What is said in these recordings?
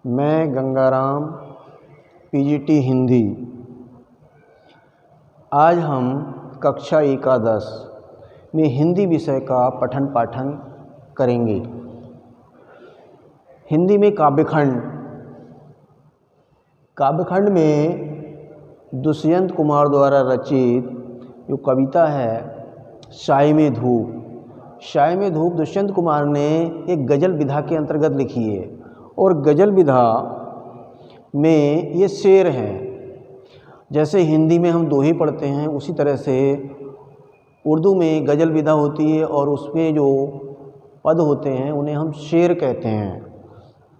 मैं गंगाराम, पीजीटी हिंदी। आज हम कक्षा एकादश में हिंदी विषय का पठन पाठन करेंगे। हिंदी में काव्यखंड में दुष्यंत कुमार द्वारा रचित जो कविता है साय में धूप दुष्यंत कुमार ने एक गज़ल विधा के अंतर्गत लिखी है और गज़ल विधा में ये शेर हैं। जैसे हिंदी में हम दोहे पढ़ते हैं उसी तरह से उर्दू में गज़ल विधा होती है और उसमें जो पद होते हैं उन्हें हम शेर कहते हैं।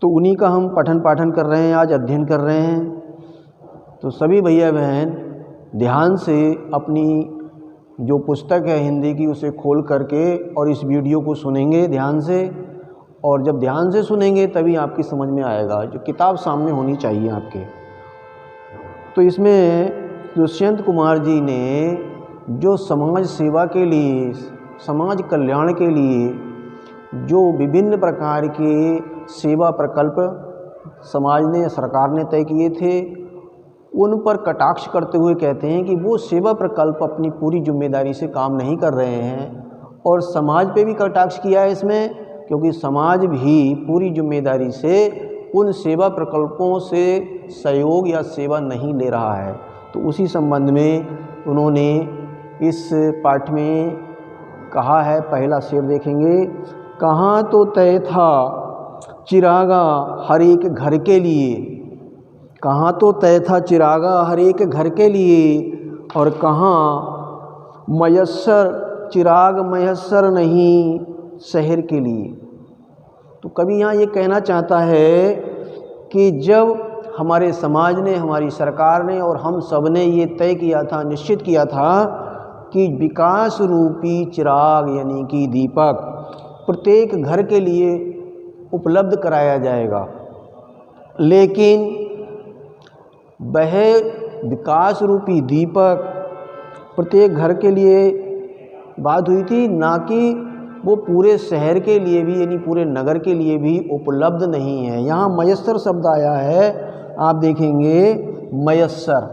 तो उन्हीं का हम पठन पाठन कर रहे हैं, आज अध्ययन कर रहे हैं। तो सभी भैया बहन ध्यान से अपनी जो पुस्तक है हिंदी की उसे खोल करके और इस वीडियो को सुनेंगे ध्यान से, और जब ध्यान से सुनेंगे तभी आपकी समझ में आएगा। जो किताब सामने होनी चाहिए आपके। तो इसमें दुष्यंत कुमार जी ने जो समाज सेवा के लिए, समाज कल्याण के लिए जो विभिन्न प्रकार के सेवा प्रकल्प समाज ने, सरकार ने तय किए थे, उन पर कटाक्ष करते हुए कहते हैं कि वो सेवा प्रकल्प अपनी पूरी जिम्मेदारी से काम नहीं कर रहे हैं। और समाज पे भी कटाक्ष किया है इसमें, क्योंकि समाज भी पूरी जिम्मेदारी से उन सेवा प्रकल्पों से सहयोग या सेवा नहीं ले रहा है। तो उसी संबंध में उन्होंने इस पाठ में कहा है। पहला शेर देखेंगे। कहाँ तो तय था चिरागा हर एक घर के लिए, कहाँ तो तय था चिरागा हर एक घर के लिए, और कहाँ मयस्सर चिराग मयस्सर नहीं शहर के लिए। तो कभी यहाँ ये कहना चाहता है कि जब हमारे समाज ने, हमारी सरकार ने और हम सब ने ये तय किया था, निश्चित किया था कि विकास रूपी चिराग यानी कि दीपक प्रत्येक घर के लिए उपलब्ध कराया जाएगा, लेकिन वह विकास रूपी दीपक प्रत्येक घर के लिए बात हुई थी, ना कि वो पूरे शहर के लिए भी यानी पूरे नगर के लिए भी उपलब्ध नहीं है। यहाँ मयस्सर शब्द आया है, आप देखेंगे मयस्सर।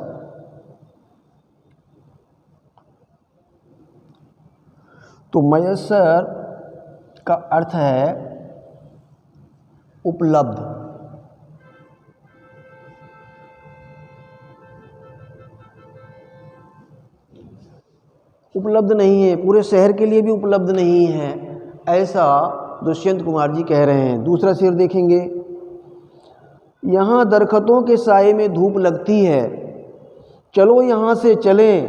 तो मयस्सर का अर्थ है उपलब्ध। उपलब्ध नहीं है, पूरे शहर के लिए भी उपलब्ध नहीं है, ऐसा दुष्यंत कुमार जी कह रहे हैं। दूसरा शेर देखेंगे। यहाँ दरख्तों के साए में धूप लगती है, चलो यहाँ से चलें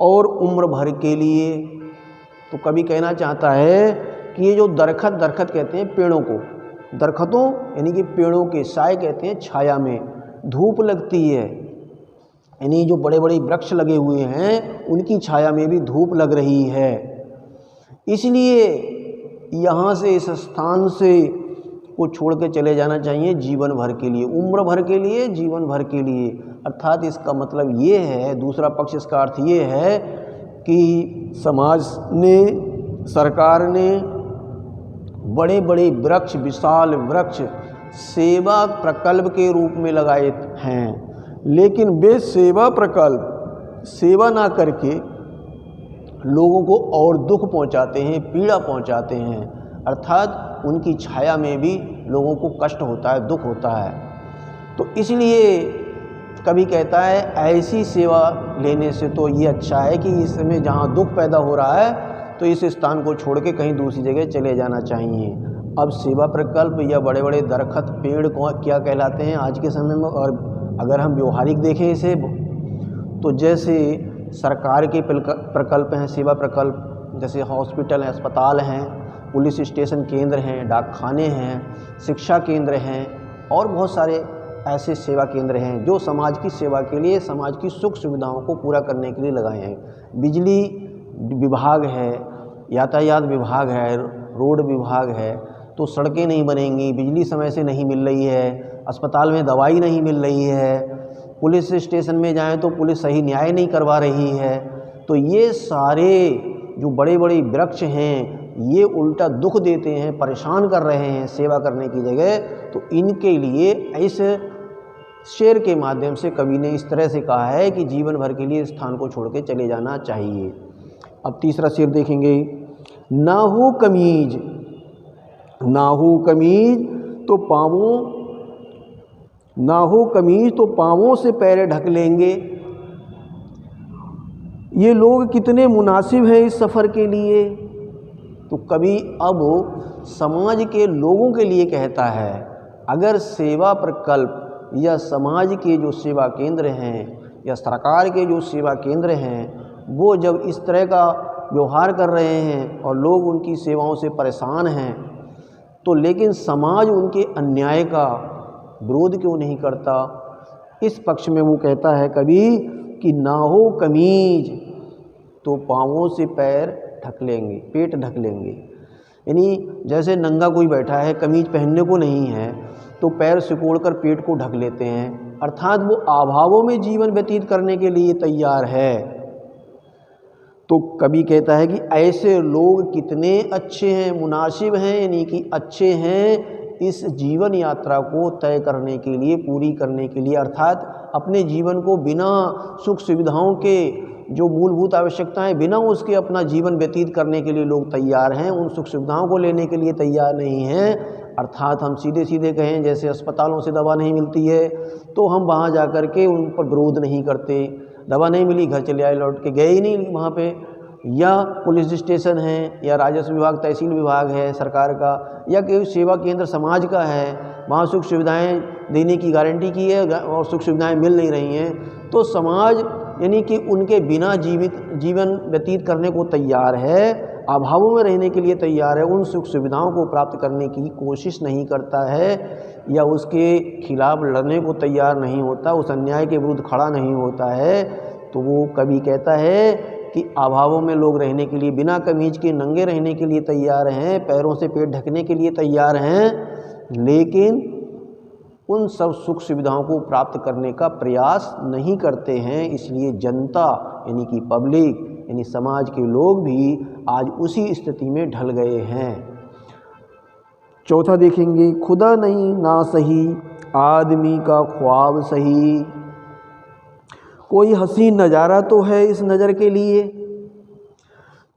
और उम्र भर के लिए। तो कवि कहना चाहता है कि ये जो दरख्त कहते हैं पेड़ों को, दरख्तों यानी कि पेड़ों के, साए कहते हैं छाया में, धूप लगती है यानी जो बड़े बड़े वृक्ष लगे हुए हैं उनकी छाया में भी धूप लग रही है। इसलिए यहाँ से, इस स्थान से को छोड़ के चले जाना चाहिए जीवन भर के लिए, उम्र भर के लिए, जीवन भर के लिए। अर्थात इसका मतलब ये है, दूसरा पक्ष इसका अर्थ ये है कि समाज ने, सरकार ने बड़े बड़े वृक्ष, विशाल वृक्ष सेवा प्रकल्प के रूप में लगाए हैं, लेकिन वे सेवा प्रकल्प सेवा ना करके लोगों को और दुख पहुंचाते हैं, पीड़ा पहुंचाते हैं। अर्थात उनकी छाया में भी लोगों को कष्ट होता है, दुख होता है। तो इसलिए कभी कहता है ऐसी सेवा लेने से तो ये अच्छा है कि इसमें जहाँ दुख पैदा हो रहा है तो इस स्थान को छोड़ के कहीं दूसरी जगह चले जाना चाहिए। अब सेवा प्रकल्प या बड़े बड़े दरख्त, पेड़ को क्या कहलाते हैं आज के समय में? और अगर हम व्यवहारिक देखें इसे, तो जैसे सरकार के प्रकल्प हैं, सेवा प्रकल्प, जैसे हॉस्पिटल हैं, अस्पताल हैं, पुलिस स्टेशन केंद्र हैं, डाकखाने हैं, शिक्षा केंद्र हैं और बहुत सारे ऐसे सेवा केंद्र हैं जो समाज की सेवा के लिए, समाज की सुख सुविधाओं को पूरा करने के लिए लगाए हैं। बिजली विभाग है, यातायात विभाग है, रोड विभाग है, तो सड़कें नहीं बनेंगी, बिजली समय से नहीं मिल रही है, अस्पताल में दवाई नहीं मिल रही है, पुलिस स्टेशन में जाएं तो पुलिस सही न्याय नहीं करवा रही है। तो ये सारे जो बड़े बड़े वृक्ष हैं ये उल्टा दुख देते हैं, परेशान कर रहे हैं सेवा करने की जगह, तो इनके लिए इस शेर के माध्यम से कवि ने इस तरह से कहा है कि जीवन भर के लिए स्थान को छोड़ के चले जाना चाहिए। अब तीसरा शेर देखेंगे। ना हो कमीज, ना हो कमीज तो पाँवों, ना हो कमीज तो पाँवों से पैर ढक लेंगे। ये लोग कितने मुनासिब हैं इस सफ़र के लिए। तो कवि अब समाज के लोगों के लिए कहता है, अगर सेवा प्रकल्प या समाज के जो सेवा केंद्र हैं या सरकार के जो सेवा केंद्र हैं वो जब इस तरह का व्यवहार कर रहे हैं और लोग उनकी सेवाओं से परेशान हैं, तो लेकिन समाज उनके अन्याय का विरोध क्यों नहीं करता। इस पक्ष में वो कहता है कभी कि ना हो कमीज तो पाँवों से पैर ढक लेंगे, पेट ढक लेंगे। यानी जैसे नंगा कोई बैठा है, कमीज पहनने को नहीं है, तो पैर सिकोड़कर पेट को ढक लेते हैं, अर्थात वो अभावों में जीवन व्यतीत करने के लिए तैयार है। तो कवि कहता है कि ऐसे लोग कितने अच्छे हैं, मुनासिब हैं, यानी कि अच्छे हैं इस जीवन यात्रा को तय करने के लिए, पूरी करने के लिए, अर्थात अपने जीवन को बिना सुख सुविधाओं के, जो मूलभूत आवश्यकताएं, बिना उसके अपना जीवन व्यतीत करने के लिए लोग तैयार हैं, उन सुख सुविधाओं को लेने के लिए तैयार नहीं हैं। अर्थात हम सीधे सीधे कहें, जैसे अस्पतालों से दवा नहीं मिलती है तो हम वहाँ जा कर के उन पर विरोध नहीं करते, दवा नहीं मिली घर चले आए, लौट के गए ही नहीं वहाँ पे। या पुलिस स्टेशन है या राजस्व विभाग, तहसील विभाग है सरकार का, या कोई सेवा केंद्र समाज का है, वहाँ सुख सुविधाएं देने की गारंटी की है और सुख सुविधाएं मिल नहीं रही हैं, तो समाज यानी कि उनके बिना जीवन व्यतीत करने को तैयार है, अभावों में रहने के लिए तैयार है, उन सुख सुविधाओं को प्राप्त करने की कोशिश नहीं करता है या उसके खिलाफ लड़ने को तैयार नहीं होता, उस अन्याय के विरुद्ध खड़ा नहीं होता है। तो वो कवि कहता है कि अभावों में लोग रहने के लिए, बिना कमीज के नंगे रहने के लिए तैयार हैं, पैरों से पेट ढकने के लिए तैयार हैं, लेकिन उन सब सुख सुविधाओं को प्राप्त करने का प्रयास नहीं करते हैं। इसलिए जनता यानी कि पब्लिक यानी समाज के लोग भी आज उसी स्थिति में ढल गए हैं। चौथा देखेंगे। खुदा नहीं ना सही आदमी का ख्वाब सही, कोई हसीन नज़ारा तो है इस नज़र के लिए।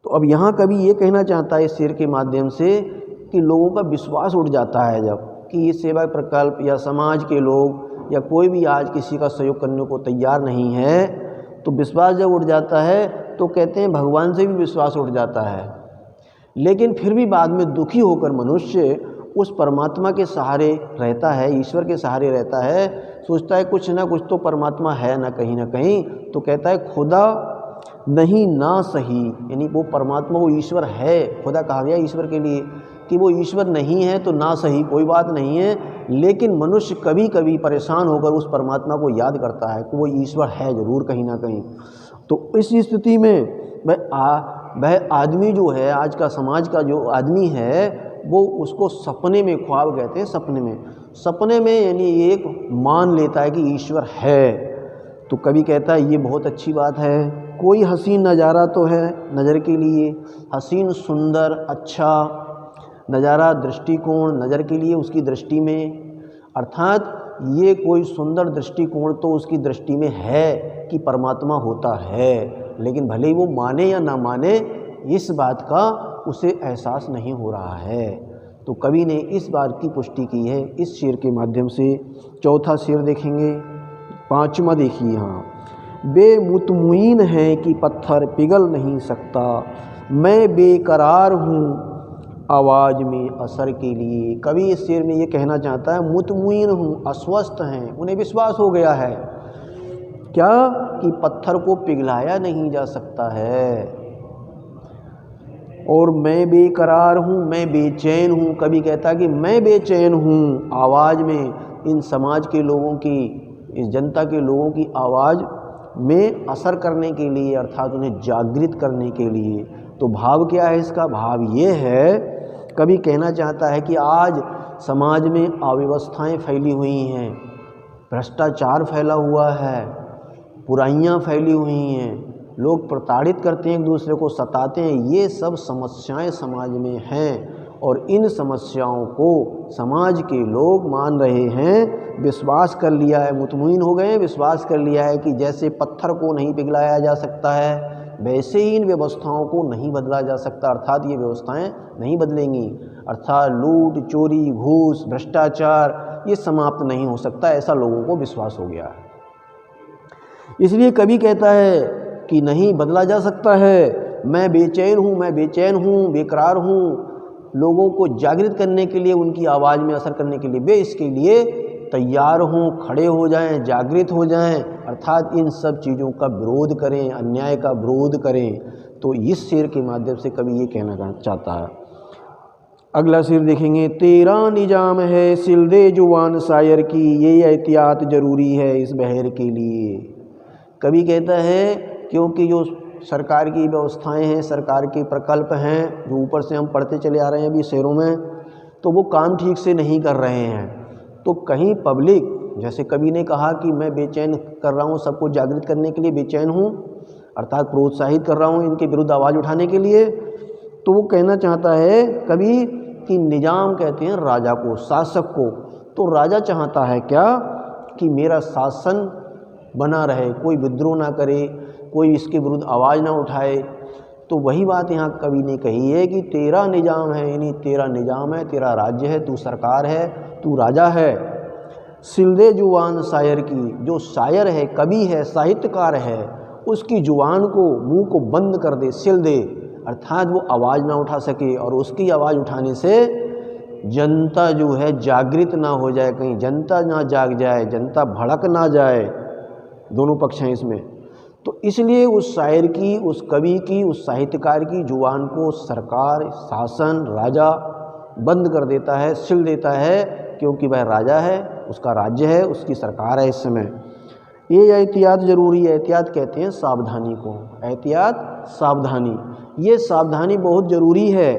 तो अब यहाँ कभी ये कहना चाहता है इस शेर के माध्यम से कि लोगों का विश्वास उठ जाता है जब कि ये सेवा प्रकल्प या समाज के लोग या कोई भी आज किसी का सहयोग करने को तैयार नहीं है, तो विश्वास जब उठ जाता है तो कहते हैं भगवान से भी विश्वास उठ जाता है। लेकिन फिर भी बाद में दुखी होकर मनुष्य उस परमात्मा के सहारे रहता है, ईश्वर के सहारे रहता है, सोचता है कुछ ना कुछ तो परमात्मा है ना कहीं, तो कहता है खुदा नहीं ना सही, यानी वो परमात्मा, वो ईश्वर है, खुदा कहा गया ईश्वर के लिए कि वो ईश्वर नहीं है तो ना सही कोई बात नहीं है, लेकिन मनुष्य कभी कभी परेशान होकर उस परमात्मा को याद करता है कि वो ईश्वर है ज़रूर कहीं ना कहीं। तो इस स्थिति में वह आदमी जो है, आज का समाज का जो आदमी है, वो उसको सपने में, ख्वाब कहते हैं सपने में यानी एक मान लेता है कि ईश्वर है। तो कभी कहता है ये बहुत अच्छी बात है, कोई हसीन नज़ारा तो है नज़र के लिए, हसीन सुंदर अच्छा नज़ारा, दृष्टिकोण नज़र के लिए उसकी दृष्टि में, अर्थात ये कोई सुंदर दृष्टिकोण तो उसकी दृष्टि में है कि परमात्मा होता है, लेकिन भले ही वो माने या ना माने इस बात का उसे एहसास नहीं हो रहा है। तो कवि ने इस बात की पुष्टि की है इस शेर के माध्यम से। चौथा शेर देखेंगे। पांचवा देखिए यहाँ। बेमुतमईन है कि पत्थर पिघल नहीं सकता, मैं बेकरार हूँ आवाज़ में असर के लिए। कवि इस शेर में ये कहना चाहता है मुतमईन हूँ, अस्वस्थ हैं, उन्हें विश्वास हो गया है क्या कि पत्थर को पिघलाया नहीं जा सकता है, और मैं बेकरार हूँ, मैं बेचैन हूँ। कभी कहता है कि मैं बेचैन हूँ आवाज़ में, इन समाज के लोगों की, इस जनता के लोगों की आवाज़ में असर करने के लिए, अर्थात उन्हें जागृत करने के लिए। तो भाव क्या है इसका? भाव ये है, कभी कहना चाहता है कि आज समाज में अव्यवस्थाएं फैली हुई हैं, भ्रष्टाचार फैला हुआ है, बुराइयां फैली हुई हैं, लोग प्रताड़ित करते हैं, एक दूसरे को सताते हैं, ये सब समस्याएं समाज में हैं। और इन समस्याओं को समाज के लोग मान रहे हैं, विश्वास कर लिया है, मुतमईन हो गए हैं, विश्वास कर लिया है कि जैसे पत्थर को नहीं पिघलाया जा सकता है, वैसे ही इन व्यवस्थाओं को नहीं बदला जा सकता, अर्थात ये व्यवस्थाएं नहीं बदलेंगी, अर्थात लूट, चोरी, घूस, भ्रष्टाचार ये समाप्त नहीं हो सकता, ऐसा लोगों को विश्वास हो गया है। इसलिए कवि कहता है कि नहीं बदला जा सकता है, मैं बेचैन हूँ, बेकरार हूँ। लोगों को जागृत करने के लिए, उनकी आवाज़ में असर करने के लिए वे इसके लिए तैयार हों, खड़े हो जाएं, जागृत हो जाएं, अर्थात इन सब चीज़ों का विरोध करें, अन्याय का विरोध करें। तो इस शेर के माध्यम से कवि ये कहना चाहता है। अगला शेर देखेंगे, तेरा निजाम है सिलदे जुबान शायर की, ये एहतियात ज़रूरी है इस बहर के लिए। कवि कहता है क्योंकि जो सरकार की व्यवस्थाएं हैं, सरकार के प्रकल्प हैं, जो ऊपर से हम पढ़ते चले आ रहे हैं अभी शेरों में, तो वो काम ठीक से नहीं कर रहे हैं। तो कहीं पब्लिक, जैसे कवि ने कहा कि मैं बेचैन कर रहा हूँ, सबको जागृत करने के लिए बेचैन हूँ, अर्थात प्रोत्साहित कर रहा हूँ इनके विरुद्ध आवाज़ उठाने के लिए। तो वो कहना चाहता है कवि कि निजाम कहते हैं राजा को, शासक को। तो राजा चाहता है क्या कि मेरा शासन बना रहे, कोई विद्रोह ना करे, कोई इसके विरुद्ध आवाज़ ना उठाए। तो वही बात यहाँ कवि ने कही है कि तेरा निजाम है, यानी तेरा निजाम है, तेरा राज्य है, तू सरकार है, तू राजा है। सिलदे जुबान शायर की, जो शायर है, कवि है, साहित्यकार है, उसकी जुबान को, मुंह को बंद कर दे, सिल दे, अर्थात वो आवाज़ ना उठा सके। और उसकी आवाज़ उठाने से जनता जो है जागृत ना हो जाए, कहीं जनता ना जाग जाए, जनता भड़क ना जाए, दोनों पक्ष हैं इसमें। तो इसलिए उस शायर की, उस कवि की, उस साहित्यकार की जुबान को सरकार, शासन, राजा बंद कर देता है, सिल देता है, क्योंकि वह राजा है, उसका राज्य है, उसकी सरकार है इस समय। ये एहतियात ज़रूरी है। एहतियात कहते हैं सावधानी को, एहतियात, सावधानी। ये सावधानी बहुत ज़रूरी है।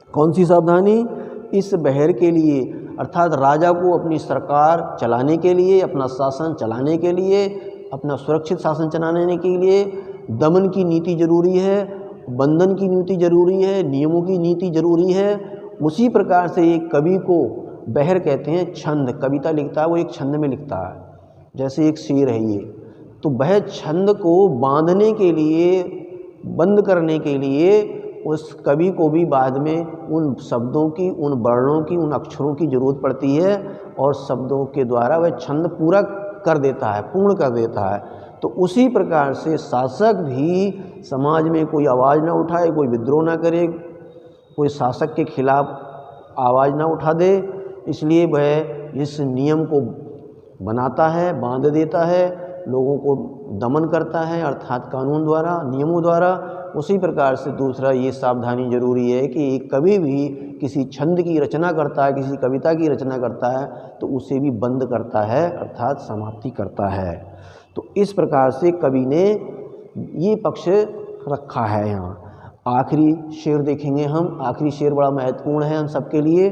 कौन सी सावधानी? इस बहर के लिए, अर्थात राजा को अपनी सरकार चलाने के लिए, अपना शासन चलाने के लिए, अपना सुरक्षित शासन चलाने के लिए दमन की नीति जरूरी है, बंधन की नीति जरूरी है, नियमों की नीति जरूरी है। उसी प्रकार से एक कवि को बहर कहते हैं, छंद, कविता लिखता है वो एक छंद में लिखता है, जैसे एक शेर है ये। तो वह छंद को बांधने के लिए, बंद करने के लिए उस कवि को भी बाद में उन शब्दों की, उन वर्णों की, उन अक्षरों की ज़रूरत पड़ती है, और शब्दों के द्वारा वह छंद पूरा कर देता है, पूर्ण कर देता है। तो उसी प्रकार से शासक भी समाज में कोई आवाज़ ना उठाए, कोई विद्रोह ना करे, कोई शासक के खिलाफ आवाज़ ना उठा दे, इसलिए वह इस नियम को बनाता है, बांध देता है, लोगों को दमन करता है, अर्थात कानून द्वारा, नियमों द्वारा। उसी प्रकार से दूसरा ये सावधानी जरूरी है कि एक कवि भी किसी छंद की रचना करता है, किसी कविता की रचना करता है, तो उसे भी बंद करता है, अर्थात समाप्ति करता है। तो इस प्रकार से कवि ने ये पक्ष रखा है। यहाँ आखिरी शेर देखेंगे हम। आखिरी शेर बड़ा महत्वपूर्ण है हम सबके लिए।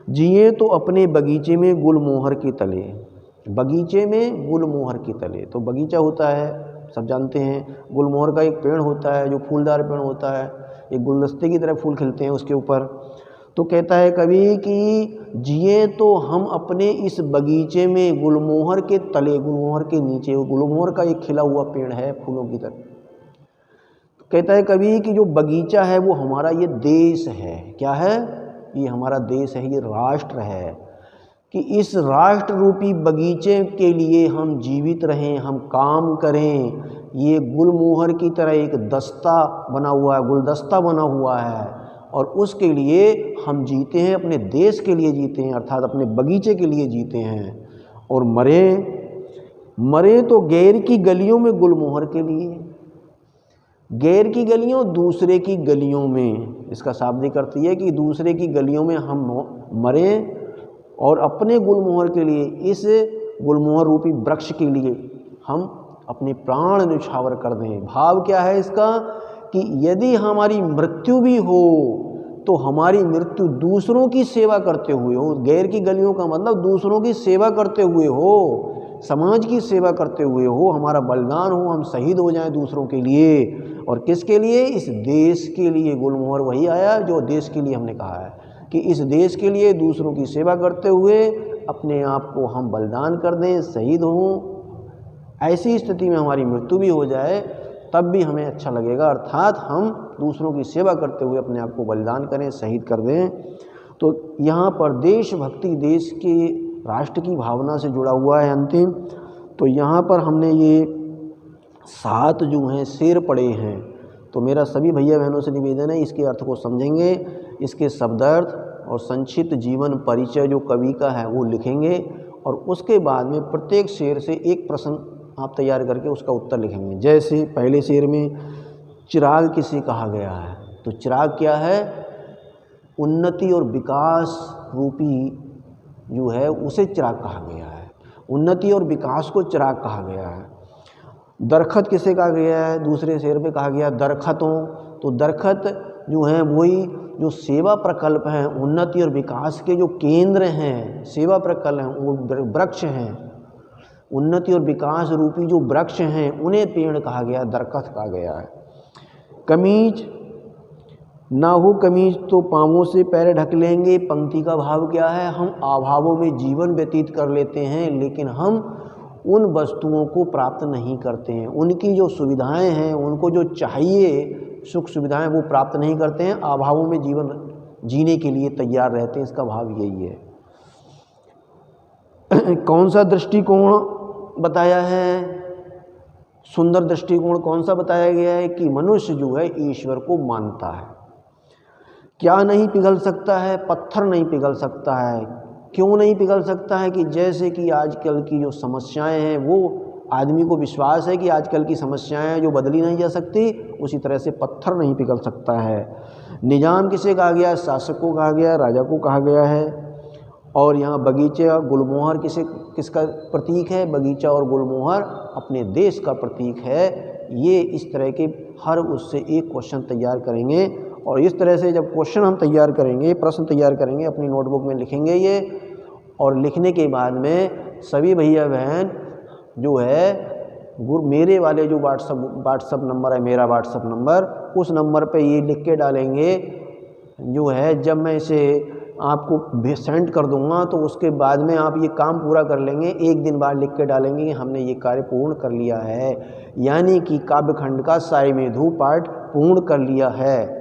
जिए तो अपने बगीचे में गुलमोहर के तले, बगीचे में गुलमोहर के तले। तो बगीचा होता है, सब जानते हैं, गुलमोहर का एक पेड़ होता है जो फूलदार पेड़ होता है, एक गुलदस्ते की तरह फूल खिलते हैं उसके ऊपर। तो कहता है कवि कि जिए तो हम अपने इस बगीचे में गुलमोहर के तले, गुलमोहर के नीचे, गुलमोहर का एक खिला हुआ पेड़ है फूलों की तरह। कहता है कवि कि जो बगीचा है वो हमारा ये देश है। क्या है? ये हमारा देश है, ये राष्ट्र है, कि इस राष्ट्र रूपी बगीचे के लिए हम जीवित रहें, हम काम करें। ये गुलमोहर की तरह एक दस्ता बना हुआ है, गुलदस्ता बना हुआ है, और उसके लिए हम जीते हैं, अपने देश के लिए जीते हैं, अर्थात अपने बगीचे के लिए जीते हैं। और मरे तो गैर की गलियों में गुलमोहर के लिए। गैर की गलियों, दूसरे की गलियों में, इसका शाब्दिक अर्थ ये कि दूसरे की गलियों में हम मरें, और अपने गुलमोहर के लिए, इस गुलमोहर रूपी वृक्ष के लिए हम अपने प्राण न्यौछावर कर दें। भाव क्या है इसका? कि यदि हमारी मृत्यु भी हो तो हमारी मृत्यु दूसरों की सेवा करते हुए हो। गैर की गलियों का मतलब दूसरों की सेवा करते हुए हो, समाज की सेवा करते हुए हो, हमारा बलिदान हो, हम शहीद हो जाएं दूसरों के लिए। और किसके लिए? इस देश के लिए। गुलमोहर वही आया जो देश के लिए हमने कहा है कि इस देश के लिए दूसरों की सेवा करते हुए अपने आप को हम बलिदान कर दें, शहीद हों। ऐसी स्थिति में हमारी मृत्यु भी हो जाए तब भी हमें अच्छा लगेगा, अर्थात हम दूसरों की सेवा करते हुए अपने आप को बलिदान करें, शहीद कर दें। तो यहाँ पर देशभक्ति, देश के राष्ट्र की भावना से जुड़ा हुआ है अंतिम। तो यहाँ पर हमने ये 7 जो हैं शेर पढ़े हैं। तो मेरा सभी भैया बहनों से निवेदन है, इसके अर्थ को समझेंगे, इसके शब्दार्थ और संक्षिप्त जीवन परिचय जो कवि का है वो लिखेंगे, और उसके बाद में प्रत्येक शेर से एक प्रश्न आप तैयार करके उसका उत्तर लिखेंगे। जैसे पहले शेर में चिराग किसे कहा गया है? तो चिराग क्या है? उन्नति और विकास रूपी जो है उसे चिराग कहा गया है। उन्नति और विकास को चिराग कहा गया है। दरखत किसे कहा गया है? दूसरे शेर पे कहा गया दरखतों। तो दरखत जो हैं वही जो सेवा प्रकल्प हैं, उन्नति और विकास के जो केंद्र हैं, सेवा प्रकल्प हैं, वो वृक्ष हैं। उन्नति और विकास रूपी जो वृक्ष हैं उन्हें पेड़ कहा गया, दरखत कहा गया है। कमीज ना हो कमीज तो पाँवों से पैर ढक लेंगे। पंक्ति का भाव क्या है? हम अभावों में जीवन व्यतीत कर लेते हैं, लेकिन हम उन वस्तुओं को प्राप्त नहीं करते हैं। उनकी जो सुविधाएं हैं, उनको जो चाहिए सुख सुविधाएं, वो प्राप्त नहीं करते हैं। अभावों में जीवन जीने के लिए तैयार रहते हैं, इसका भाव यही है। कौन सा दृष्टिकोण बताया है? सुंदर दृष्टिकोण कौन सा बताया गया है? कि मनुष्य जो है ईश्वर को मानता है। क्या नहीं पिघल सकता है? पत्थर नहीं पिघल सकता है। क्यों नहीं पिघल सकता है? कि जैसे कि आजकल की जो समस्याएं हैं, वो आदमी को विश्वास है कि आजकल की समस्याएं जो बदली नहीं जा सकती, उसी तरह से पत्थर नहीं पिघल सकता है। निजाम किसे कहा गया? शासक को कहा गया, राजा को कहा गया है। और यहाँ बगीचा गुलमोहर किसका प्रतीक है? बगीचा और गुलमोहर अपने देश का प्रतीक है। ये इस तरह के हर उससे एक क्वेश्चन तैयार करेंगे, और इस तरह से जब क्वेश्चन हम तैयार करेंगे, प्रश्न तैयार करेंगे, अपनी नोटबुक में लिखेंगे ये, और लिखने के बाद में सभी भैया बहन जो है मेरे वाले जो व्हाट्सअप नंबर है, मेरा व्हाट्सअप नंबर, उस नंबर पे ये लिख के डालेंगे जो है। जब मैं इसे आपको सेंड कर दूंगा तो उसके बाद में आप ये काम पूरा कर लेंगे। एक दिन बाद लिख के डालेंगे कि हमने ये कार्य पूर्ण कर लिया है, यानी कि काव्यखंड का साई में धू पाठ पूर्ण कर लिया है।